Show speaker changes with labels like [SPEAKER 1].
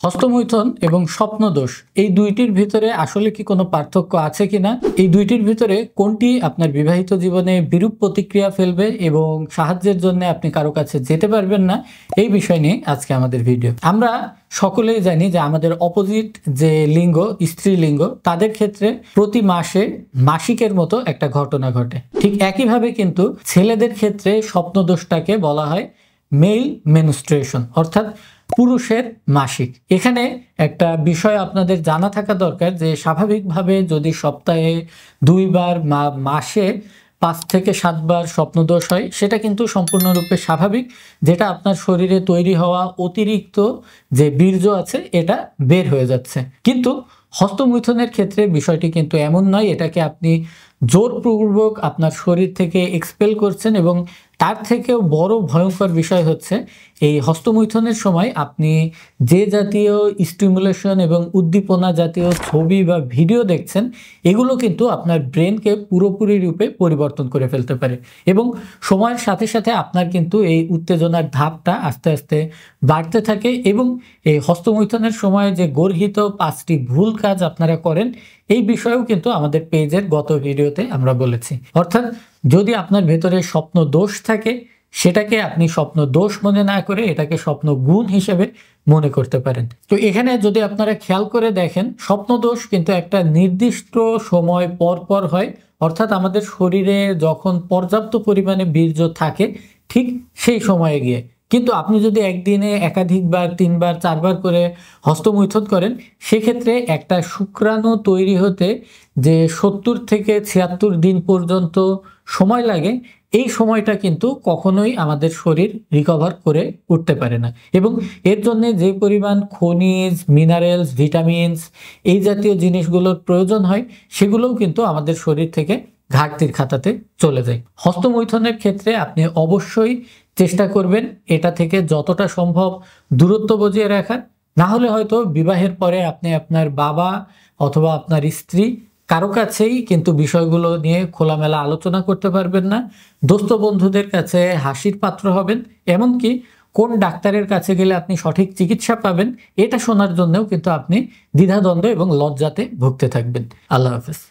[SPEAKER 1] হস্তমৈথুন এবং স্বপ্নদোষ এই দুইটির ভিতরে আসলে কি কোনো পার্থক্য আছে কিনা, এই দুইটির ভিতরে কোনটি আপনার বিবাহিত জীবনে বিরূপ প্রতিক্রিয়া ফেলবে এবং সাহায্যের জন্য আপনি কারো কাছে যেতে পারবেন না, এই বিষয় নিয়ে আজকে আমাদের ভিডিও। আমরা সকলেই জানি যে আমাদের অপোজিট যে লিঙ্গ, স্ত্রী লিঙ্গ, তাদের ক্ষেত্রে প্রতি মাসে মাসিকের মতো একটা ঘটনা ঘটে। ঠিক একইভাবে কিন্তু ছেলেদের ক্ষেত্রে স্বপ্নদোষটাকে বলা হয় মেল মেনস্ট্রুয়েশন, অর্থাৎ পুরুষের মাসিক। এখানে একটা বিষয় আপনাদের জানা থাকা দরকার যে স্বাভাবিকভাবে যদি সপ্তাহে 2 বার মাসে 5 থেকে 7 বার স্বপ্নদোষ হয়, সেটা কিন্তু সম্পূর্ণরূপে স্বাভাবিক, যেটা আপনার শরীরে তৈরি হওয়া অতিরিক্ত যে বীর্য আছে এটা বের হয়ে যাচ্ছে। কিন্তু হস্তমৈথুনের ক্ষেত্রে বিষয়টি কিন্তু এমন নয়, এটাকে আপনি জোরপূর্বক আপনার শরীর থেকে এক্সপেল করছেন। এবং তার থেকেও বড় ভয়ঙ্কর বিষয় হচ্ছে এই হস্তমৈথুনের সময় আপনি যে জাতীয় স্টিমুলেশন এবং উদ্দীপনা জাতীয় ছবি বা ভিডিও দেখছেন, এগুলো কিন্তু আপনার ব্রেনকে পুরোপুরি রূপে পরিবর্তন করে ফেলতে পারে এবং সময়ের সাথে সাথে আপনার কিন্তু এই উত্তেজনার ধাপটা আস্তে আস্তে বাড়তে থাকে। এবং এই হস্তমৈথুনের সময় যে গর্হিত 5টি ভুল কাজ আপনারা করেন, এই বিষয়েও কিন্তু আমাদের পেজের গত ভিডিওতে আমরা বলেছি। অর্থাৎ যদি আপনার ভেতরে স্বপ্ন দোষ থাকে, সেটাকে আপনি স্বপ্ন দোষ মনে না করে এটাকে স্বপ্ন গুণ হিসেবে মনে করতে পারেন। তো এখানে যদি আপনারা খেয়াল করে দেখেন, স্বপ্ন দোষ কিন্তু একটা নির্দিষ্ট সময় পর পর হয়, অর্থাৎ আমাদের শরীরে যখন পর্যাপ্ত পরিমাণে বীর্য থাকে ঠিক সেই সময়ে গিয়ে। কিন্তু আপনি যদি একদিনে একাধিকবার 3 বার 4 বার করে হস্তমৈথুন করেন, সেক্ষেত্রে একটা শুক্রাণু তৈরি হতে যে 70 থেকে 76 দিন পর্যন্ত সময় লাগে, এই সময়টা কিন্তু কখনোই আমাদের শরীর রিকভার করে উঠতে পারে না। এবং এর জন্য যে পরিমাণ খনিজ, মিনারেলস, ভিটামিনস এই জাতীয় জিনিসগুলোর প্রয়োজন হয়, সেগুলোও কিন্তু আমাদের শরীর থেকে ঘাটতির খাতাতে চলে যায়। হস্তমৈথুনের ক্ষেত্রে আপনি অবশ্যই চেষ্টা করবেন এটা থেকে যতটা সম্ভব দূরত্ব বজিয়ে রাখার। না হলে হয়তো বিবাহের পরে আপনি আপনার বাবা অথবা আপনার স্ত্রী কারো কাছেই কিন্তু বিষয়গুলো নিয়ে খোলামেলা আলোচনা করতে পারবেন না। দোস্ত বন্ধুদের কাছে হাসির পাত্র হবেন, এমনকি কোন ডাক্তারের কাছে গেলে আপনি সঠিক চিকিৎসা পাবেন এটা শোনার জন্যও কিন্তু আপনি দ্বিধাদ্বন্দ্ব এবং লজ্জাতে ভুগতে থাকবেন। আল্লাহ হাফেজ।